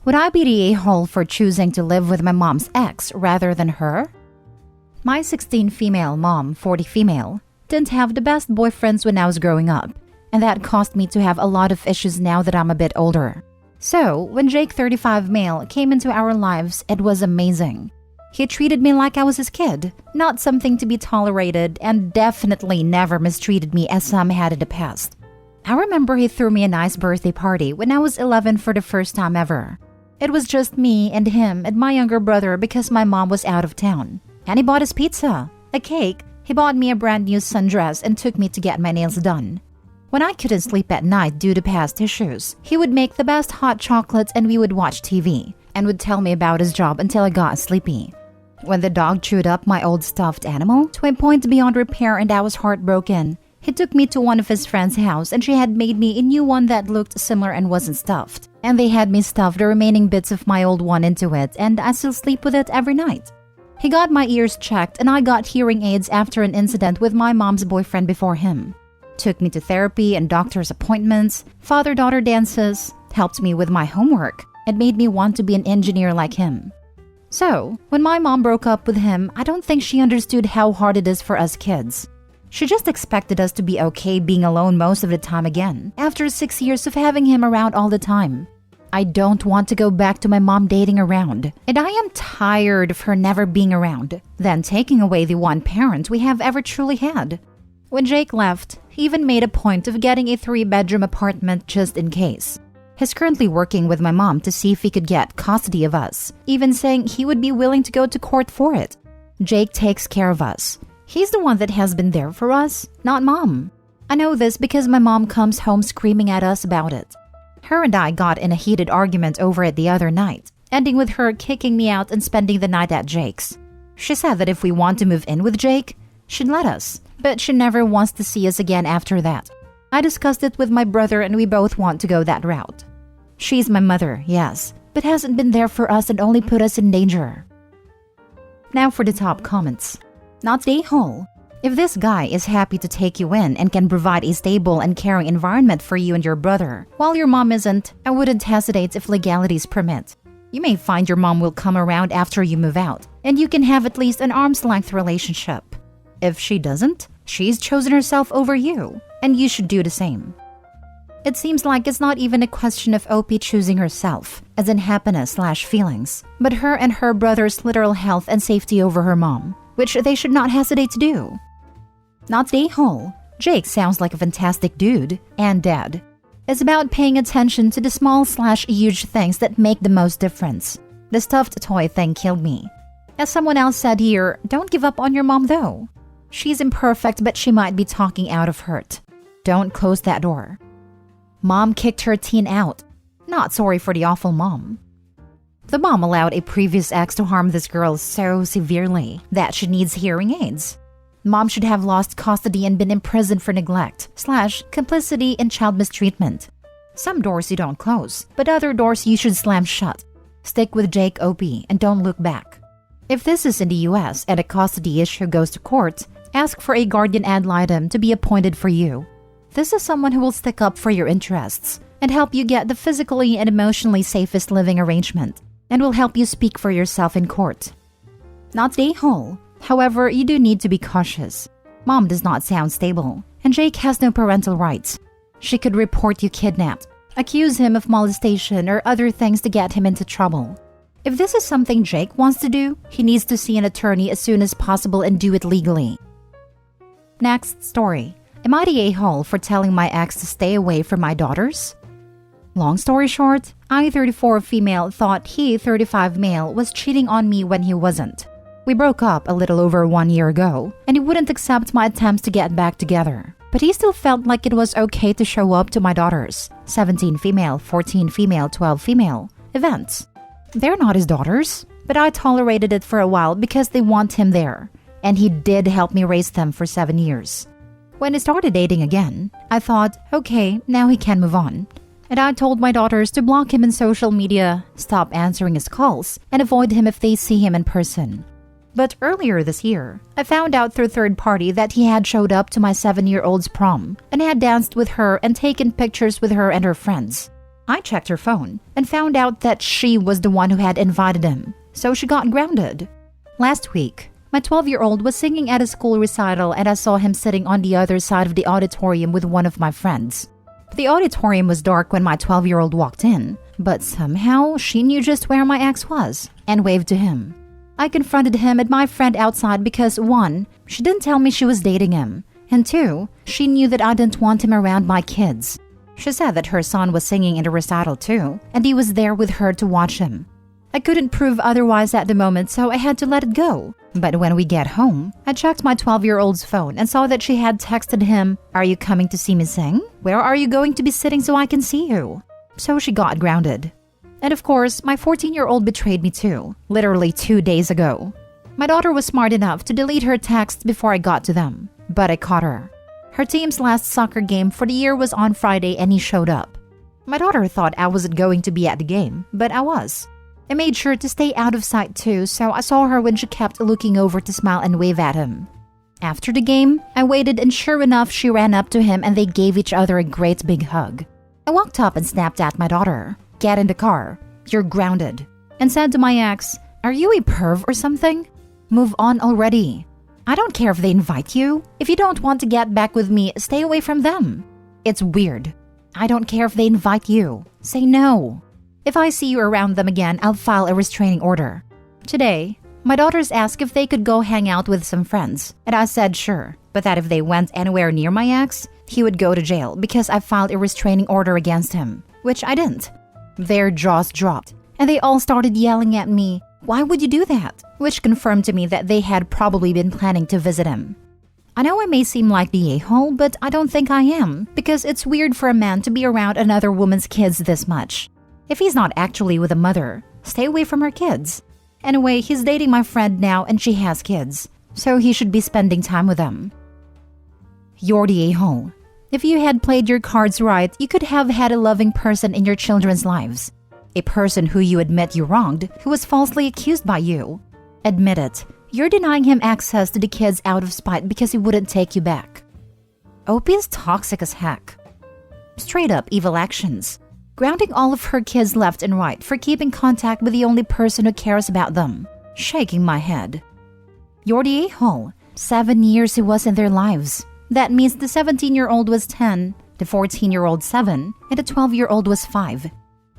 Would I be the a-hole for choosing to live with my mom's ex rather than her? My 16 female mom, 40 female, didn't have the best boyfriends when I was growing up, and that caused me to have a lot of issues now that I'm a bit older. So, when Jake 35 male came into our lives, it was amazing. He treated me like I was his kid, not something to be tolerated, and definitely never mistreated me as some had in the past. I remember he threw me a nice birthday party when I was 11 for the first time ever. It was just me and him and my younger brother because my mom was out of town. And he bought us pizza, a cake. He bought me a brand new sundress and took me to get my nails done. When I couldn't sleep at night due to past issues, he would make the best hot chocolates and we would watch TV and would tell me about his job until I got sleepy. When the dog chewed up my old stuffed animal to a point beyond repair and I was heartbroken, he took me to one of his friend's house and she had made me a new one that looked similar and wasn't stuffed. And they had me stuff the remaining bits of my old one into it and I still sleep with it every night. He got my ears checked and I got hearing aids after an incident with my mom's boyfriend before him. Took me to therapy and doctor's appointments, father-daughter dances, helped me with my homework, and made me want to be an engineer like him. So, when my mom broke up with him, I don't think she understood how hard it is for us kids. She just expected us to be okay being alone most of the time again, after 6 years of having him around all the time. I don't want to go back to my mom dating around, and I am tired of her never being around, then taking away the one parent we have ever truly had. When Jake left, he even made a point of getting a 3-bedroom apartment just in case. He's currently working with my mom to see if he could get custody of us, even saying he would be willing to go to court for it. Jake takes care of us. He's the one that has been there for us, not mom. I know this because my mom comes home screaming at us about it. Her and I got in a heated argument over it the other night, ending with her kicking me out and spending the night at Jake's. She said that if we want to move in with Jake, she'd let us, but she never wants to see us again after that. I discussed it with my brother and we both want to go that route. She's my mother, yes, but hasn't been there for us and only put us in danger. Now for the top comments. Not the a-hole. If this guy is happy to take you in and can provide a stable and caring environment for you and your brother, while your mom isn't, I wouldn't hesitate if legalities permit. You may find your mom will come around after you move out, and you can have at least an arm's-length relationship. If she doesn't, she's chosen herself over you, and you should do the same. It seems like it's not even a question of OP choosing herself, as in happiness/feelings, but her and her brother's literal health and safety over her mom, which they should not hesitate to do. Not the a-hole. Jake sounds like a fantastic dude and dad. It's about paying attention to the small/huge things that make the most difference. The stuffed toy thing killed me. As someone else said here, don't give up on your mom though. She's imperfect, but she might be talking out of hurt. Don't close that door. Mom kicked her teen out. Not sorry for the awful mom. The mom allowed a previous ex to harm this girl so severely that she needs hearing aids. Mom should have lost custody and been imprisoned for neglect/complicity in child mistreatment. Some doors you don't close, but other doors you should slam shut. Stick with Jake OP and don't look back. If this is in the US and a custody issue goes to court, ask for a guardian ad litem to be appointed for you. This is someone who will stick up for your interests and help you get the physically and emotionally safest living arrangement, and will help you speak for yourself in court. Not the a-hole. However, you do need to be cautious. Mom does not sound stable, and Jake has no parental rights. She could report you kidnapped, accuse him of molestation or other things to get him into trouble. If this is something Jake wants to do, he needs to see an attorney as soon as possible and do it legally. Next story. Am I the a-hole for telling my ex to stay away from my daughters? Long story short, I 34 female thought he 35 male was cheating on me when he wasn't. We broke up a little over 1 year ago, and he wouldn't accept my attempts to get back together. But he still felt like it was okay to show up to my daughters, 17 female, 14 female, 12 female, events. They're not his daughters, but I tolerated it for a while because they want him there, and he did help me raise them for 7 years. When he started dating again, I thought, okay, now he can move on. And I told my daughters to block him in social media, stop answering his calls, and avoid him if they see him in person. But earlier this year, I found out through third party that he had showed up to my 7-year-old's prom and had danced with her and taken pictures with her and her friends. I checked her phone and found out that she was the one who had invited him, so she got grounded. Last week, my 12-year-old was singing at a school recital and I saw him sitting on the other side of the auditorium with one of my friends. The auditorium was dark when my 12-year-old walked in, but somehow she knew just where my ex was and waved to him. I confronted him and my friend outside because 1, she didn't tell me she was dating him, and 2, she knew that I didn't want him around my kids. She said that her son was singing in the recital too, and he was there with her to watch him. I couldn't prove otherwise at the moment, so I had to let it go. But when we get home, I checked my 12-year-old's phone and saw that she had texted him, "Are you coming to see me sing? Where are you going to be sitting so I can see you?" So she got grounded. And of course, my 14-year-old betrayed me too, literally 2 days ago. My daughter was smart enough to delete her texts before I got to them, but I caught her. Her team's last soccer game for the year was on Friday and he showed up. My daughter thought I wasn't going to be at the game, but I was. I made sure to stay out of sight too, so I saw her when she kept looking over to smile and wave at him. After the game, I waited and sure enough, she ran up to him and they gave each other a great big hug. I walked up and snapped at my daughter, "Get in the car. You're grounded." And said to my ex, "Are you a perv or something? Move on already. I don't care if they invite you. If you don't want to get back with me, stay away from them. It's weird. I don't care if they invite you. Say no. If I see you around them again, I'll file a restraining order." Today, my daughters asked if they could go hang out with some friends, and I said sure, but that if they went anywhere near my ex, he would go to jail because I filed a restraining order against him, which I didn't. Their jaws dropped, and they all started yelling at me, "Why would you do that?" Which confirmed to me that they had probably been planning to visit him. I know I may seem like the a-hole, but I don't think I am, because it's weird for a man to be around another woman's kids this much. If he's not actually with a mother, stay away from her kids. Anyway, he's dating my friend now and she has kids, so he should be spending time with them. You're the a-hole. If you had played your cards right, you could have had a loving person in your children's lives. A person who you admit you wronged, who was falsely accused by you. Admit it. You're denying him access to the kids out of spite because he wouldn't take you back. OP is toxic as heck. Straight up evil actions. Grounding all of her kids left and right for keeping contact with the only person who cares about them. Shaking my head. You're the a-hole. 7 years he was in their lives. That means the 17-year-old was 10, the 14-year-old 7, and the 12-year-old was 5.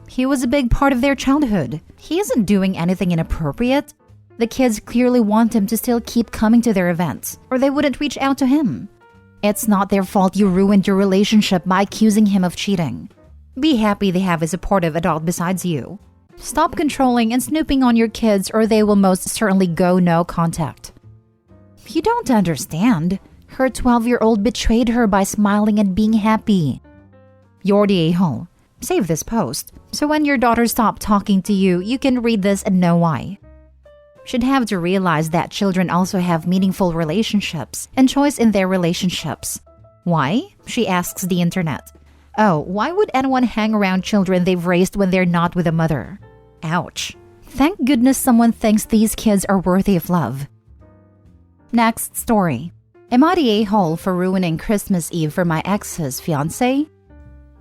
He was a big part of their childhood. He isn't doing anything inappropriate. The kids clearly want him to still keep coming to their events, or they wouldn't reach out to him. It's not their fault you ruined your relationship by accusing him of cheating. Be happy they have a supportive adult besides you. Stop controlling and snooping on your kids or they will most certainly go no contact. You don't understand. Her 12-year-old betrayed her by smiling and being happy. You're the a-hole. Save this post, so when your daughter stops talking to you, you can read this and know why. Should have to realize that children also have meaningful relationships and choice in their relationships. Why? She asks the internet. Oh, why would anyone hang around children they've raised when they're not with a mother? Ouch. Thank goodness someone thinks these kids are worthy of love. Next story. Am I the a-hole for ruining Christmas Eve for my ex's fiancé?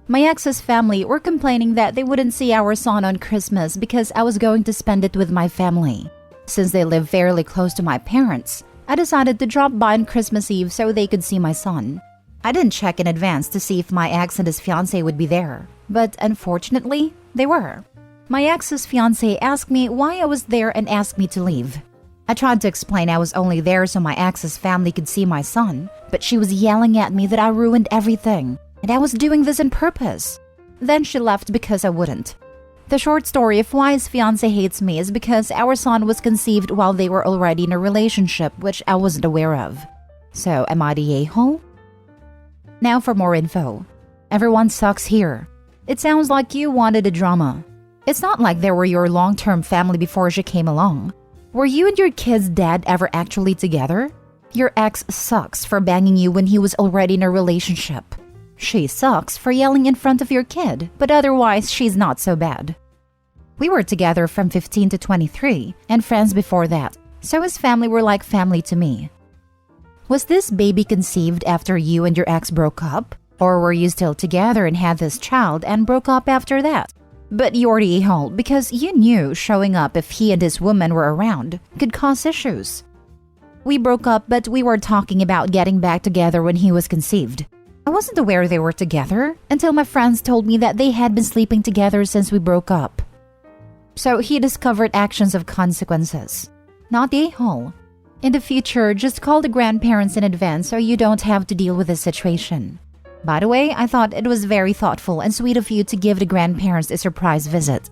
My ex's family were complaining that they wouldn't see our son on Christmas because I was going to spend it with my family. Since they live fairly close to my parents, I decided to drop by on Christmas Eve so they could see my son. I didn't check in advance to see if my ex and his fiancé would be there, but unfortunately, they were. My ex's fiancé asked me why I was there and asked me to leave. I tried to explain I was only there so my ex's family could see my son, but she was yelling at me that I ruined everything, and I was doing this on purpose. Then she left because I wouldn't. The short story of why his fiancé hates me is because our son was conceived while they were already in a relationship, which I wasn't aware of. So, am I the a-hole? Now for more info. Everyone sucks here. It sounds like you wanted a drama. It's not like they were your long-term family before she came along. Were you and your kid's dad ever actually together? Your ex sucks for banging you when he was already in a relationship. She sucks for yelling in front of your kid, but otherwise she's not so bad. We were together from 15 to 23 and friends before that, so his family were like family to me. Was this baby conceived after you and your ex broke up? Or were you still together and had this child and broke up after that? But you're the a-hole because you knew showing up if he and his woman were around could cause issues. We broke up, but we were talking about getting back together when he was conceived. I wasn't aware they were together until my friends told me that they had been sleeping together since we broke up. So he discovered actions of consequences. Not the a-hole. In the future, just call the grandparents in advance so you don't have to deal with the situation. By the way, I thought it was very thoughtful and sweet of you to give the grandparents a surprise visit.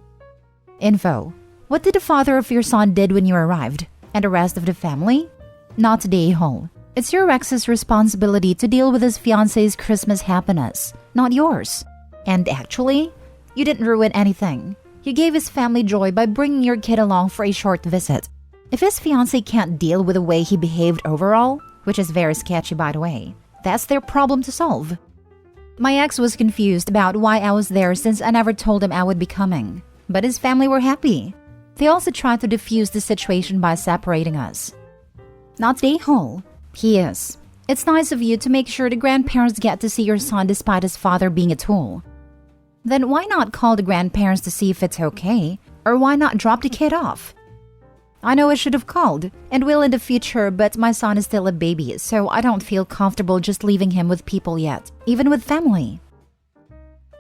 Info. What did the father of your son did when you arrived? And the rest of the family? Not the a-hole. It's your ex's responsibility to deal with his fiancé's Christmas happiness, not yours. And actually, you didn't ruin anything. You gave his family joy by bringing your kid along for a short visit. If his fiancé can't deal with the way he behaved overall, which is very sketchy by the way, that's their problem to solve. My ex was confused about why I was there since I never told him I would be coming. But his family were happy. They also tried to defuse the situation by separating us. Not the a-hole. He is. It's nice of you to make sure the grandparents get to see your son despite his father being a tool. Then why not call the grandparents to see if it's okay? Or why not drop the kid off? I know I should have called, and will in the future, but my son is still a baby, so I don't feel comfortable just leaving him with people yet, even with family.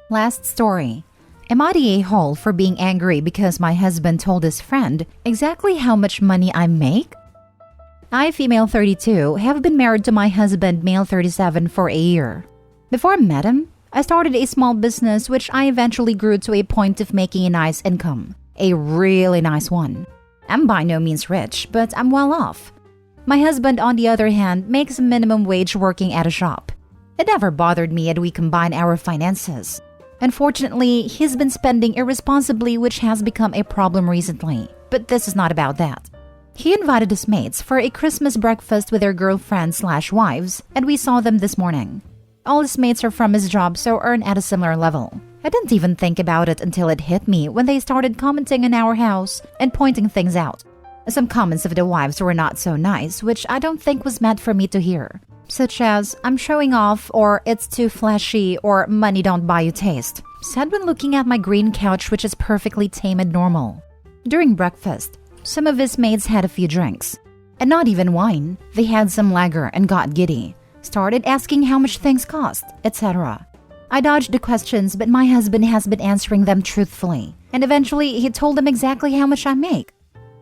Last story. Am I the a-hole for being angry because my husband told his friend exactly how much money I make? I, female 32, have been married to my husband, male 37, for a year. Before I met him, I started a small business which I eventually grew to a point of making a nice income. A really nice one. I'm by no means rich, but I'm well off. My husband, on the other hand, makes minimum wage working at a shop. It never bothered me that we combine our finances. Unfortunately, he's been spending irresponsibly, which has become a problem recently. But this is not about that. He invited his mates for a Christmas breakfast with their girlfriends/wives, and we saw them this morning. All his mates are from his job, so earn at a similar level. I didn't even think about it until it hit me when they started commenting on our house and pointing things out. Some comments of the wives were not so nice, which I don't think was meant for me to hear. Such as, I'm showing off, or it's too flashy, or money don't buy you taste. Said when looking at my green couch, which is perfectly tame and normal. During breakfast, some of his mates had a few drinks. And not even wine. They had some lager and got giddy. Started asking how much things cost, etc. I dodged the questions, but my husband has been answering them truthfully. And eventually, he told them exactly how much I make.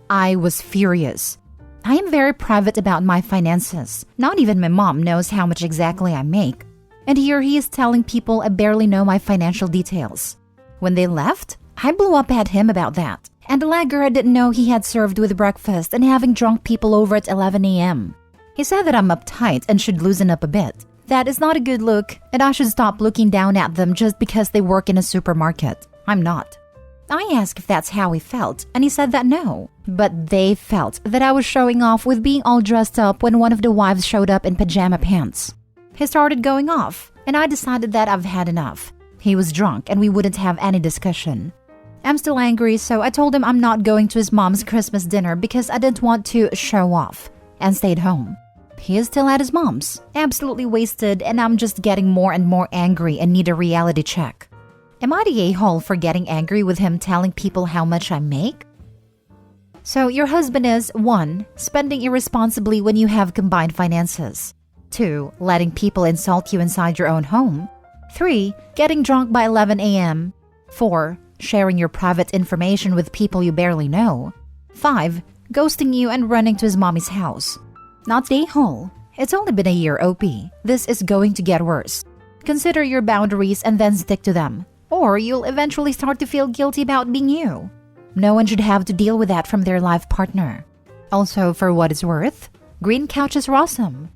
I was furious. I am very private about my finances. Not even my mom knows how much exactly I make. And here he is telling people I barely know my financial details. When they left, I blew up at him about that. And the lager I didn't know he had served with breakfast and having drunk people over at 11 a.m. He said that I'm uptight and should loosen up a bit. That is not a good look, and I should stop looking down at them just because they work in a supermarket. I'm not. I asked if that's how he felt, and he said that no. But they felt that I was showing off with being all dressed up when one of the wives showed up in pajama pants. He started going off, and I decided that I've had enough. He was drunk, and we wouldn't have any discussion. I'm still angry, so I told him I'm not going to his mom's Christmas dinner because I didn't want to show off, and stayed home. He is still at his mom's, absolutely wasted, and I'm just getting more and more angry and need a reality check. Am I the a-hole for getting angry with him telling people how much I make? So your husband is 1. Spending irresponsibly when you have combined finances. 2. Letting people insult you inside your own home. 3. Getting drunk by 11 a.m. 4. Sharing your private information with people you barely know. 5. Ghosting you and running to his mommy's house. Not the a-hole. It's only been a year, OP. This is going to get worse. Consider your boundaries and then stick to them. Or you'll eventually start to feel guilty about being you. No one should have to deal with that from their life partner. Also, for what it's worth, green couches are awesome.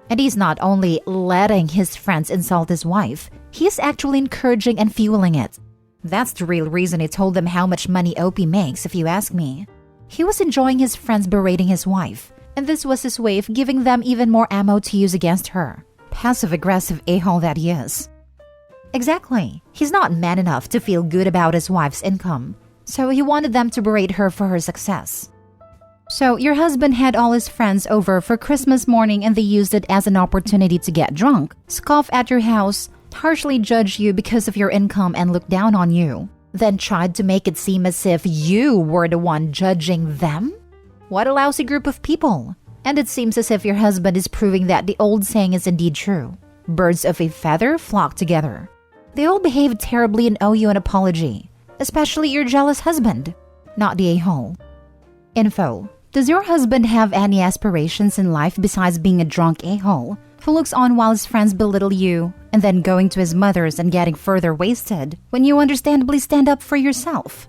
And he's not only letting his friends insult his wife, he's actually encouraging and fueling it. That's the real reason he told them how much money OP makes, if you ask me. He was enjoying his friends berating his wife, and this was his way of giving them even more ammo to use against her. Passive-aggressive a-hole that he is. Exactly. He's not man enough to feel good about his wife's income, so he wanted them to berate her for her success. So your husband had all his friends over for Christmas morning and they used it as an opportunity to get drunk, scoff at your house, harshly judge you because of your income and look down on you, then tried to make it seem as if you were the one judging them? What a lousy group of people. And it seems as if your husband is proving that the old saying is indeed true. Birds of a feather flock together. They all behaved terribly and owe you an apology, especially your jealous husband, not the a-hole. Info. Does your husband have any aspirations in life besides being a drunk a-hole who looks on while his friends belittle you and then going to his mother's and getting further wasted when you understandably stand up for yourself?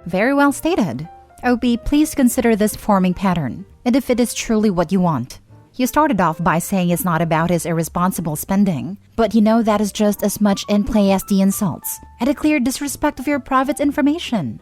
Very well stated. OP, please consider this forming pattern, and if it is truly what you want. You started off by saying it's not about his irresponsible spending, but you know that is just as much in play as the insults and a clear disrespect of your private information.